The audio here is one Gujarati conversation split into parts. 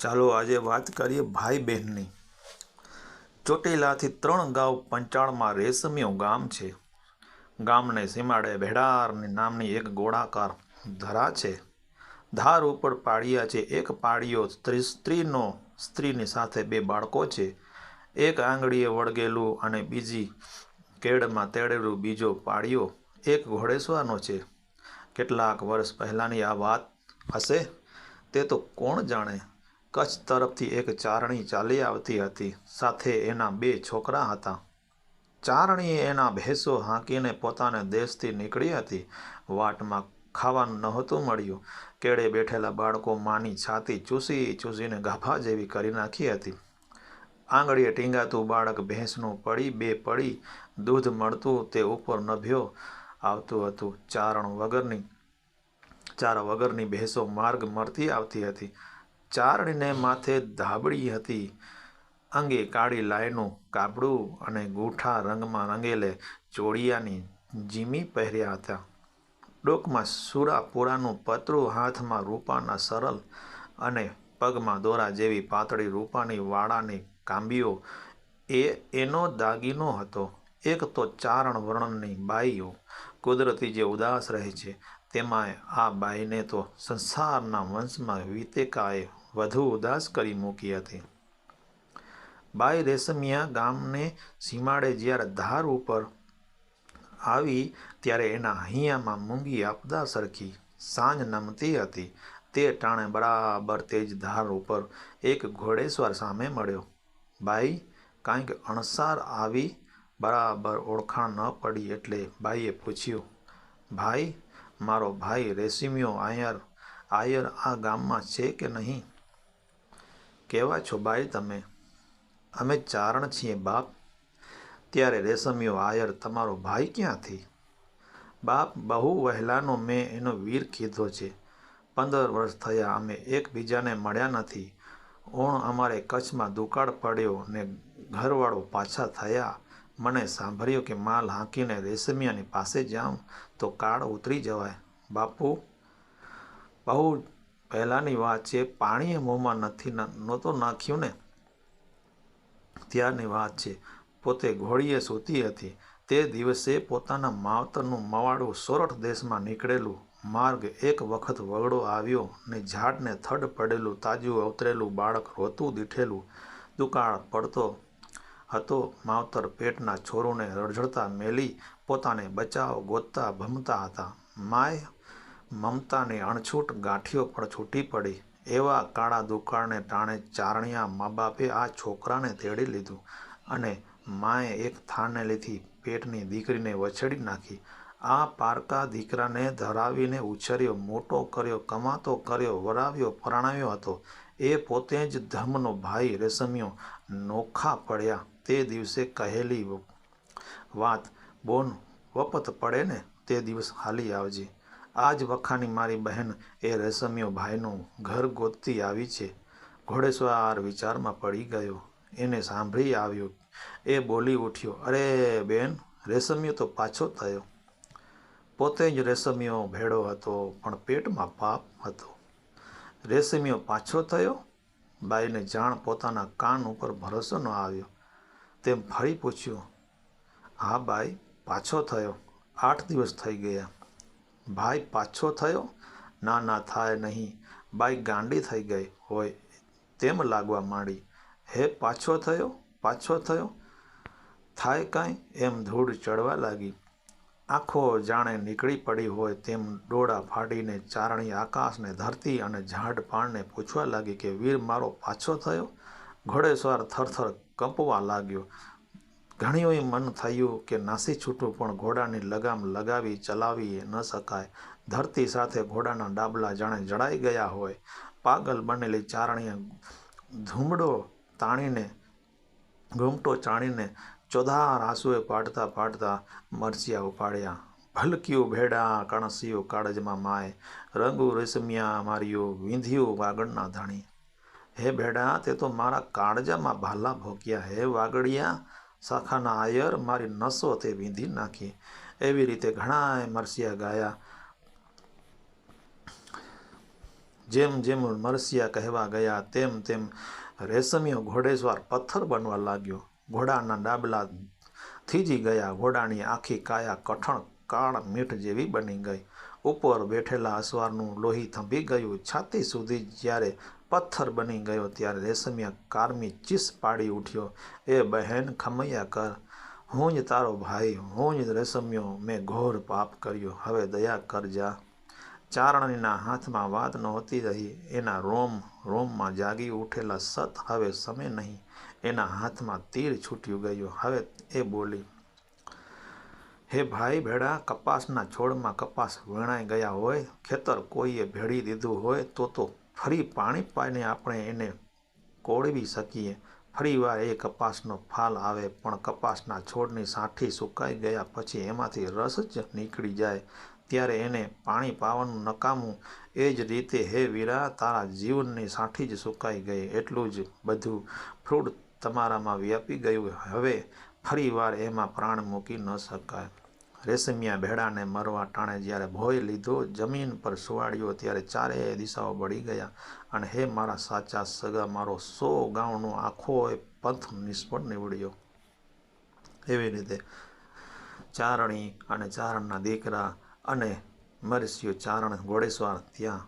ચાલો આજે વાત કરીએ ભાઈ બહેનની। ચોટીલાથી 3 ગાંવ પંચાળમાં રેશમિયું ગામ છે। ગામને સીમાડે ભેડાર નામની એક ગોળાકાર ધરા છે। ધાર ઉપર પાળિયા છે। એક પાળિયો સ્ત્રીની સાથે 2 બાળકો છે। એક આંગળીએ વળગેલું અને બીજી કેળમાં તેડેલું બીજો પાળિયો એક ઘોડેસવારનો છે। કેટલાક વર્ષ પહેલાંની આ વાત હશે, તે તો કોણ જાણે। કચ્છ તરફથી એક ચારણી ચાલી આવતી હતી। સાથે એના 2 છોકરા હતા। ચારણીએ એના ભેંસો હાંકીને પોતાને દેશથી નીકળી હતી। વાટમાં ખાવાનું નહોતું મળ્યું। કેળે બેઠેલા બાળકો માની છાતી ચૂસી ચૂસીને ગાભા જેવી કરી નાખી હતી। આંગળીએ ટીંગાતું બાળક ભેંસનું પડી 2 પડી દૂધ મળતું તે ઉપર નભ્યો આવતું હતું। ચારા વગરની ભેંસો માર્ગ મરતી આવતી હતી। ચારણીને માથે ધાબળી હતી। અંગે કાળી લાયનું કાપડું અને ગૂઠા રંગમાં રંગેલે ચોળિયાની જીમી પહેર્યા હતા। ડોકમાં સુરાપુરાનું પતરું, હાથમાં રૂપાના સરલ અને પગમાં દોરા જેવી પાતળી રૂપાની વાળાની કાંબીઓ એ એનો દાગીનો હતો। એક તો ચારણ વર્ણની બાઈઓ કુદરતી જે ઉદાસ રહે છે, તેમાંય આ બાઈને તો સંસારના વંશમાં વિતેકાએ વધુ ઉદાસ કરી મૂકી હતી। બાઈ રેશમિયા ગામને સીમાડે જ્યારે ધાર ઉપર આવી ત્યારે એના હૈયામાં મૂંગી આપદા સરખી સાંજ નમતી હતી। તે ટાણે બરાબર તે જ ધાર ઉપર એક ઘોડેસવાર સામે મળ્યો। બાઈ કાંઈક અણસાર આવી બરાબર ઓળખાણ ન પડી એટલે બાઈએ પૂછ્યું, ભાઈ, મારો ભાઈ રેશમિયો આયર આ ગામમાં છે કે નહીં? કેવા છો બાઈ તમે? અમે ચારણ છીએ બાપ। ત્યારે રેશમિયો આયર તમારો ભાઈ ક્યાંથી? બાપ, બહુ વહેલાનો મેં એનો વીર કીધો છે। 15 વર્ષ થયા અમે એકબીજાને મળ્યા નથી। ઓણ અમારે કચ્છમાં દુકાળ પડ્યો ને ઘરવાળો પાછા થયા। મને સાંભળ્યું કે માલ હાંકીને રેશમિયાની પાસે જાઉં તો કાળ ઉતરી જવાય। બાપુ, બહુ પહેલાંની વાત છે। પાણીએ મોંમાં નહોતું નાખ્યું ને ત્યારની વાત છે। પોતે ઘોડીએ સૂતી હતી તે દિવસે પોતાના માવતરનું મવાડું સોરઠ દેશમાં નીકળેલું। માર્ગ એક વખત વગડો આવ્યો ને ઝાડને થડ પડેલું તાજું અવતરેલું બાળક રોતું દીઠેલું દુકાળ પડતો હતો। માવતર પેટના છોરુને રઝળતા મેલી પોતાને બચાવ ગોતતા ભમતા હતા। માય મમતાની અણછૂટ ગાંઠીઓ પણ છૂટી પડી। એવા કાળા દુકાળને ટાણે ચારણિયા મા બાપે આ છોકરાને તેડી લીધું અને માએ એક થાનેલીથી પેટની દીકરીને વછેડી નાખી। આ પારકા દીકરાને ધરાવીને ઉછેર્યો, મોટો કર્યો, કમાતો કર્યો, વરાવ્યો, પરણાવ્યો હતો। એ પોતે જ ધર્મનો ભાઈ રેશમિયો નોખા પડ્યા તે દિવસે કહેલી વાત, બોન, વપત પડે ને તે દિવસ હાલી આવજે। આજ વખાની મારી બહેન એ રેશમિયો ભાઈનું ઘર ગોતતી આવી છે। ઘોડેસવાર વિચારમાં પડી ગયો। એને સાંભળી આવ્યું એ બોલી ઉઠ્યો, અરે બેન, રેશમિયો તો પાછો થયો। પોતે જ રેશમિયો ભેડો હતો પણ પેટમાં પાપ હતો। રેશમિયો પાછો થયો? બાઈને જાણ પોતાના કાન ઉપર ભરોસો ન આવ્યો તેમ ફરી પૂછ્યું, હા બાઈ, પાછો થયો। 8 દિવસ થઈ ગયા। ભાઈ પાછો થયો? ના થાય નહીં। બાઈ ગાંડી થઈ ગઈ હોય તેમ લાગવા માંડી। હે, પાછો થયો? થાય કાંઈ? એમ ધૂળ ચડવા લાગી। આંખો જાણે નીકળી પડી હોય તેમ ડોળા ફાડીને ચારણી આકાશને, ધરતી અને ઝાડ પાનને પૂછવા લાગી કે વીર મારો પાછો થયો? ઘોડેસવાર થરથર કંપવા લાગ્યો। ઘણીઓય મન થયું કે નાસી છૂટું પણ ઘોડાની લગામ લગાવી ચલાવી ન શકાય। ધરતી સાથે ઘોડાના ડાબલા જાણે જડાઈ ગયા હોય। પાગલ બનેલી ચારણીએ ઘૂમટો ચાણીને ચોધાર આંસુએ પાડતા મરચિયા ઉપાડ્યા। ભલક્યું ભેડા કણસ્યું કાળજમાં માય, રંગું રેશમિયા માર્યું વીંધ્યું વાગડના ધણી। હે ભેડા, તે તો મારા કાળજામાં ભાલા ભોંક્યા। હે વાગડિયા શાખાના આયર, મારી નસો તે વીંધી નાખી। એવી રીતે ઘણાય મરચિયા ગાયા। જેમ જેમ મરસિયા કહેવા ગયા તેમ તેમ રેશમિયો ઘોડેસવાર પથ્થર બનવા લાગ્યો. ઘોડાના ડાબલા થીજી ગયા. ઘોડાની આખી કાયા કઠણ કાળ મીઠ જેવી બની ગઈ. ઉપર બેઠેલા અસવારનું લોહી થંભી ગયું. છાતી સુધી જ્યારે પથ્થર બની ગયો ત્યારે રેશમિયા કારમી ચીસ પાડી ઉઠ્યો, એ બહેન ખમૈયા કર, હું જ તારો ભાઈ, હું જ રેશમિયો, મેં ઘોર પાપ કર્યો, હવે દયા કર જા. ચારણીના હાથમાં વાત નહોતી રહી. એના રોમ રોમમાં જાગી ઉઠેલા સત હવે સમે નહીં. એના હાથમાં તીર છૂટ્યું ગયું. હવે એ બોલી, હે ભાઈ ભેડા, કપાસના છોડમાં કપાસ વીણાઈ ગયા હોય, ખેતર કોઈએ ભેળી દીધું હોય તો ફરી પાણી પાઈને આપણે એને કોળવી શકીએ. ફરીવાર એ કપાસનો ફાલ આવે, પણ કપાસના છોડની સાંઠી સુકાઈ ગયા પછી એમાંથી રસ જ નીકળી જાય ત્યારે એને પાણી પાવાનું નકામું. એ જ રીતે હે વીરા, તારા જીવનની સાંઠી જ સુકાઈ ગઈ. એટલું જ બધું ફ્રૂટ તમારામાં વ્યાપી ગયું. હવે ફરીવાર એમાં પ્રાણ મૂકી ન શકાય. રેશમિયા ભેડાને મરવા ટાણે જ્યારે ભોય લીધો, જમીન પર સુવાડ્યો ત્યારે ચારેય દિશાઓ બળી ગયા. અને હે મારા સાચા સગા, મારો 100 ગાઉનો આખો પંથ નિષ્ફળ નીવડ્યો. એવી રીતે ચારણી અને ચારણના દીકરા અને મરસિયો ચારણ ઘોડેસવાર ત્યાં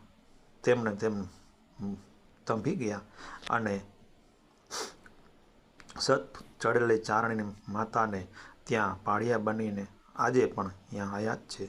તેમને થંભી ગયા. અને સત ચડેલી ચારણી માતાને ત્યાં પાળિયા બનીને આજે પણ ત્યાં હયાત છે.